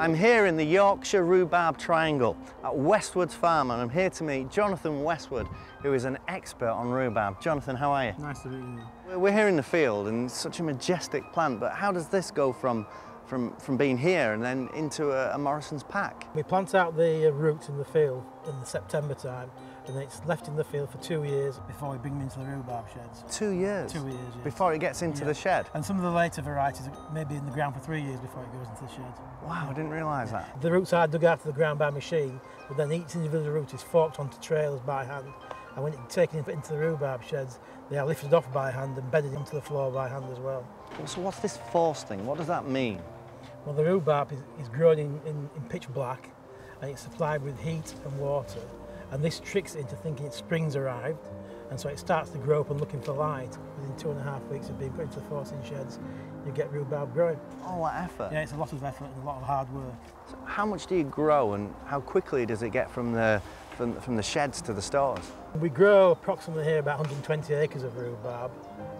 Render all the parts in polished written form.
I'm here in the Yorkshire Rhubarb Triangle at Westwood's farm, and I'm here to meet Jonathan Westwood, who is an expert on rhubarb. Jonathan, how are you? Nice to meet you. We're here in the field, and it's such a majestic plant, but how does this go from being here and then into a Morrison's pack? We plant out the roots in the field in the September time, and then it's left in the field for 2 years before we bring them into the rhubarb sheds. 2 years? 2 years, yes. Before it gets into the shed? And some of the later varieties may be in the ground for 3 years before it goes into the shed. Wow, I didn't realise that. The roots are dug out of the ground by machine, but then each individual root is forked onto trailers by hand, and when it's taken into the rhubarb sheds, they are lifted off by hand and bedded into the floor by hand as well. So what's this force thing? What does that mean? Well, the rhubarb is grown in pitch black, and it's supplied with heat and water, and this tricks it into thinking its spring's arrived, and so it starts to grow up and looking for light. Within 2.5 weeks of being put into the forcing sheds, you get rhubarb growing. All that effort? Yeah, it's a lot of effort and a lot of hard work. So how much do you grow, and how quickly does it get from the sheds to the stores? We grow approximately here about 120 acres of rhubarb,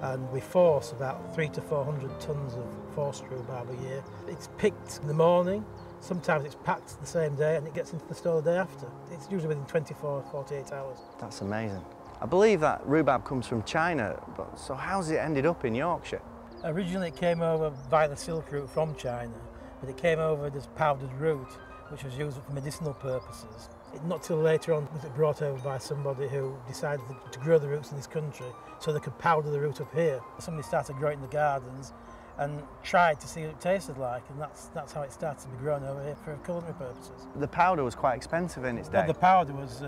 and we force about 300 to 400 tonnes of forced rhubarb a year. It's picked in the morning, sometimes it's packed the same day, and it gets into the store the day after. It's usually within 24 to 48 hours. That's amazing. I believe that rhubarb comes from China, but so how's it ended up in Yorkshire? Originally it came over via the Silk Route from China, but it came over as powdered root, which was used for medicinal purposes. Not till later on was it brought over by somebody who decided to grow the roots in this country so they could powder the root up here. Somebody started growing in the gardens and tried to see what it tasted like, and that's how it started to be grown over here for culinary purposes. The powder was quite expensive in its day. The powder was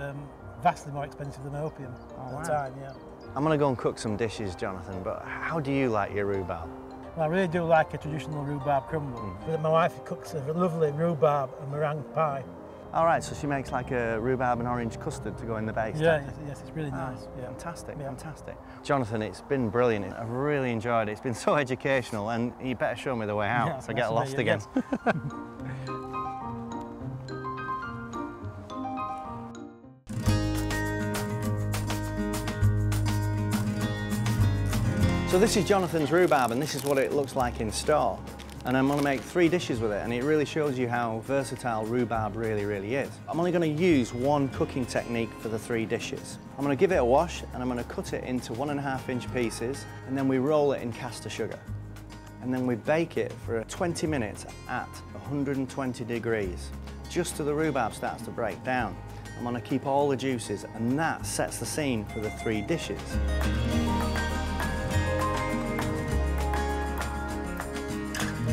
vastly more expensive than opium at the time, yeah. I'm going to go and cook some dishes, Jonathan, but how do you like your rhubarb? Well, I really do like a traditional rhubarb crumble. But my wife cooks a lovely rhubarb and meringue pie. All right, so she makes like a rhubarb and orange custard to go in the base. Yeah, yes, it's really nice. Yeah. Fantastic, yeah. Fantastic. Jonathan, it's been brilliant. I've really enjoyed it. It's been so educational, and you better show me the way out so I get lost again. Yes. So this is Jonathan's rhubarb, and this is what it looks like in store. And I'm going to make 3 dishes with it, and it really shows you how versatile rhubarb really is. I'm only going to use one cooking technique for the 3 dishes. I'm going to give it a wash, and I'm going to cut it into 1.5-inch pieces, and then we roll it in caster sugar. And then we bake it for 20 minutes at 120 degrees, just till the rhubarb starts to break down. I'm going to keep all the juices, and that sets the scene for the 3 dishes.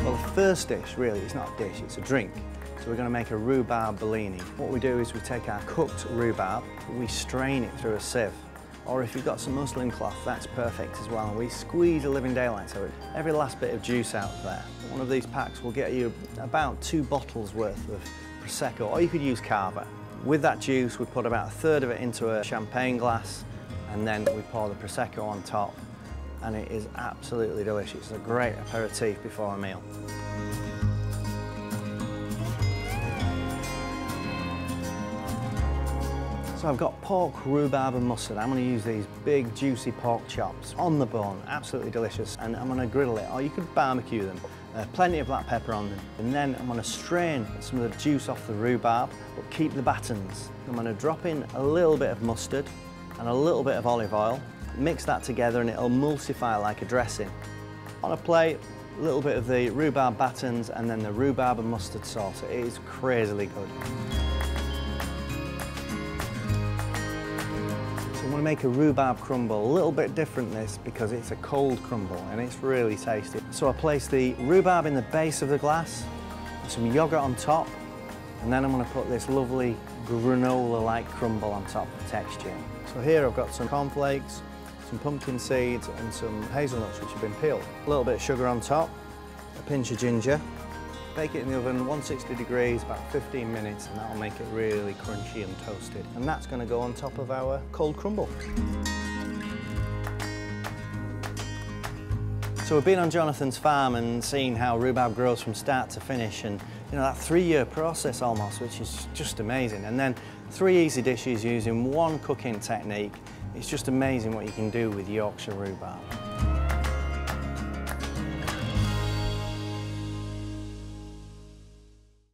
Well, the first dish, really, it's not a dish, it's a drink. So we're going to make a rhubarb bellini. What we do is we take our cooked rhubarb, we strain it through a sieve. Or if you've got some muslin cloth, that's perfect as well. We squeeze a living daylights out of it, every last bit of juice out of there. One of these packs will get you about 2 bottles worth of Prosecco, or you could use Cava. With that juice, we put about 1/3 of it into a champagne glass, and then we pour the Prosecco on top. And it is absolutely delicious. It's a great aperitif before a meal. So I've got pork, rhubarb and mustard. I'm going to use these big juicy pork chops on the bone, absolutely delicious, and I'm going to griddle it, or you could barbecue them. Plenty of black pepper on them. And then I'm going to strain some of the juice off the rhubarb, but keep the battens. I'm going to drop in a little bit of mustard and a little bit of olive oil. Mix that together and it'll emulsify like a dressing. On a plate, a little bit of the rhubarb battens and then the rhubarb and mustard sauce. It is crazily good. So I'm going to make a rhubarb crumble, a little bit different this because it's a cold crumble and it's really tasty. So I place the rhubarb in the base of the glass, some yogurt on top, and then I'm going to put this lovely granola-like crumble on top for texture. So here I've got some cornflakes, some pumpkin seeds and some hazelnuts which have been peeled. A little bit of sugar on top, a pinch of ginger. Bake it in the oven 160 degrees, about 15 minutes, and that'll make it really crunchy and toasted. And that's going to go on top of our cold crumble. So we've been on Jonathan's farm and seen how rhubarb grows from start to finish, and you know, that 3-year process almost, which is just amazing. And then 3 easy dishes using one cooking technique. It's just amazing what you can do with Yorkshire rhubarb.